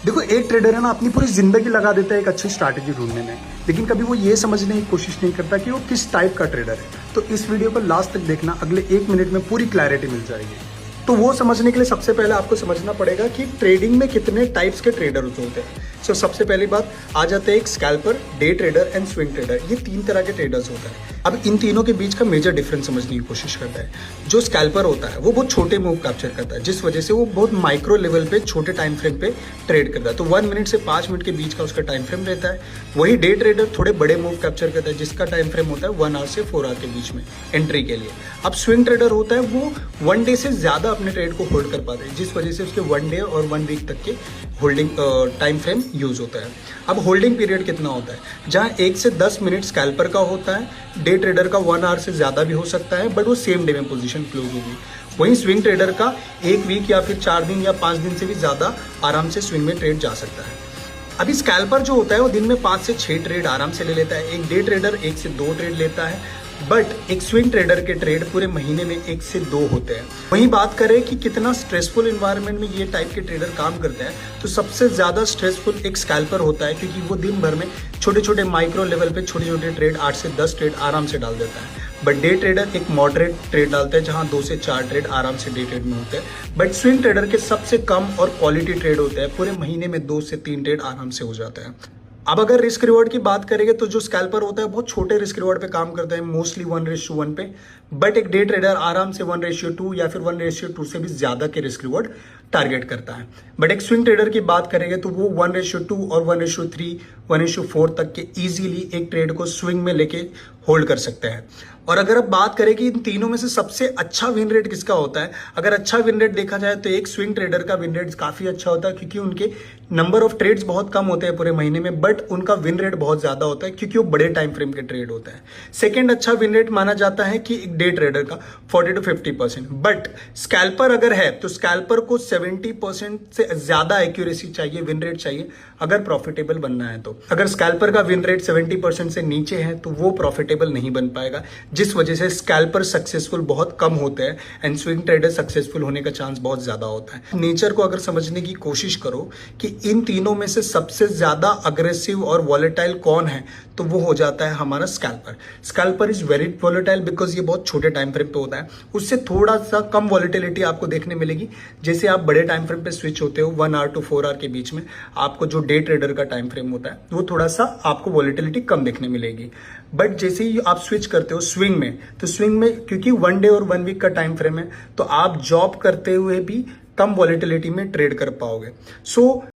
देखो, एक ट्रेडर है ना, अपनी पूरी जिंदगी लगा देता है एक अच्छी स्ट्रैटेजी ढूंढने में, लेकिन कभी वो ये समझने की कोशिश नहीं करता कि वो किस टाइप का ट्रेडर है। तो इस वीडियो को लास्ट तक देखना, अगले 1 मिनट में पूरी क्लैरिटी मिल जाएगी। तो वो समझने के लिए सबसे पहले आपको समझना पड़ेगा कि ट्रेडिंग में कितने टाइप्स के ट्रेडर्स होते हैं। सो सबसे पहली बात आ जाते हैं एक scalper, day trader and swing trader. ये 3 तरह के ट्रेडर्स होते हैं। अब इन तीनों के बीच का मेजर डिफरेंस समझने की कोशिश करता है। जो स्कैल्पर होता है वो बहुत छोटे मूव कैप्चर करता है, जिस वजह से वो बहुत माइक्रो लेवल पे छोटे टाइम फ्रेम पे ट्रेड करता है। तो 1 मिनट से 5 मिनट के बीच का उसका टाइम फ्रेम रहता है। वही डे ट्रेडर थोड़े बड़े मूव कैप्चर करता है, जिसका टाइम फ्रेम होता है 1 आवर से 4 आवर के बीच में एंट्री के लिए। अब स्विंग ट्रेडर होता है वो 1 डे से ज्यादा अपने ट्रेड को होल्ड कर पाते हैं, जिस वजह से उसके 1 डे और 1 वीक तक के होल्डिंग टाइम फ्रेम यूज होता है। अब होल्डिंग पीरियड कितना होता है, जहां 1 से 10 मिनट स्कैल्पर का होता है, डे ट्रेडर का 1 आवर से ज्यादा भी हो सकता है, बट वो सेम डे में पोजीशन क्लोज होगी। वहीं स्विंग ट्रेडर का 1 वीक या फिर 4 दिन या 5 दिन से भी ज्यादा आराम से स्विंग में ट्रेड जा सकता है। अभी स्कैल्पर जो होता है वो दिन में 5 से 6 ट्रेड आराम से ले लेता है। एक डे ट्रेडर 1 से 2 ट्रेड लेता है, बट एक स्विंग ट्रेडर के ट्रेड पूरे महीने में 1 से 2 होते हैं। वहीं बात करें कि कितना स्ट्रेसफुल एनवायरनमेंट में ये टाइप के ट्रेडर काम करते हैं, तो सबसे ज्यादा स्ट्रेसफुल एक स्कैल्पर होता है, क्योंकि वो दिन भर में छोटे छोटे माइक्रो लेवल पे छोटे छोटे ट्रेड 8 से 10 ट्रेड आराम से डाल देता है। बट डे ट्रेडर एक मॉडरेट ट्रेड डालता है, जहां 2 से 4 ट्रेड आराम से डे ट्रेड में होते हैं। बट स्विंग ट्रेडर के सबसे कम और क्वालिटी ट्रेड होते हैं, पूरे महीने में 2 से 3 ट्रेड आराम से हो जाते हैं। अब अगर रिस्क रिवॉर्ड की बात करेंगे तो जो स्कैल्पर होता है बहुत छोटे रिस्क रिवॉर्ड पे काम करता है, मोस्टली 1:1 पे। बट एक डे ट्रेडर आराम से 1:2 या फिर 1:2 से भी ज्यादा के रिस्क रिवॉर्ड टारगेट करता है। बट एक स्विंग ट्रेडर की बात करेंगे तो वो 1:2 और 1:3 1:4 तक के इजीली एक ट्रेड को स्विंग में लेके होल्ड कर सकते हैं। और अगर अब बात करें कि इन तीनों में से सबसे अच्छा विन रेट किसका होता है, अगर अच्छा विन रेट देखा जाए तो एक स्विंग ट्रेडर का विन रेट काफी अच्छा होता है, क्योंकि उनके नंबर ऑफ ट्रेड्स बहुत कम होते हैं पूरे महीने में, बट उनका विन रेट बहुत ज्यादा होता है, क्योंकि वो बड़े टाइम फ्रेम के ट्रेड होते हैं। सेकंड अच्छा विन रेट माना जाता है कि एक डे ट्रेडर का 40 to 50%। बट स्कैल्पर अगर है तो स्कैल्पर को 70% से ज्यादा एक्यूरेसी चाहिए, विन रेट चाहिए, अगर प्रॉफिटेबल बनना है। तो अगर स्कैल्पर का विन रेट 70% से नीचे है तो वो प्रॉफिटेबल नहीं बन पाएगा, जिस वजह से स्कैल्पर सक्सेसफुल बहुत कम होते हैं एंड स्विंग ट्रेडर सक्सेसफुल होने का चांस बहुत ज्यादा होता है। नेचर को अगर समझने की कोशिश करो कि इन तीनों में से सबसे ज्यादा अग्रेसिव और वॉलेटाइल कौन है, तो वो हो जाता है हमारा scalper. Scalper is very volatile because ये बहुत छोटे टाइम फ्रेम पे होता है, उससे थोड़ा सा कम वॉलेटिलिटी आपको देखने मिलेगी। जैसे आप बड़े टाइम फ्रेम पे स्विच होते हो 1 आवर to 4 आवर के बीच में, आपको जो डे ट्रेडर का टाइम फ्रेम होता है वो थोड़ा सा आपको वॉलेटिलिटी कम देखने मिलेगी। बट जैसे ही आप स्विच करते हो स्विंग में, तो स्विंग में क्योंकि 1 डे और 1 वीक का टाइम फ्रेम है, तो आप जॉब करते हुए भी कम वॉलेटिलिटी में ट्रेड कर पाओगे। सो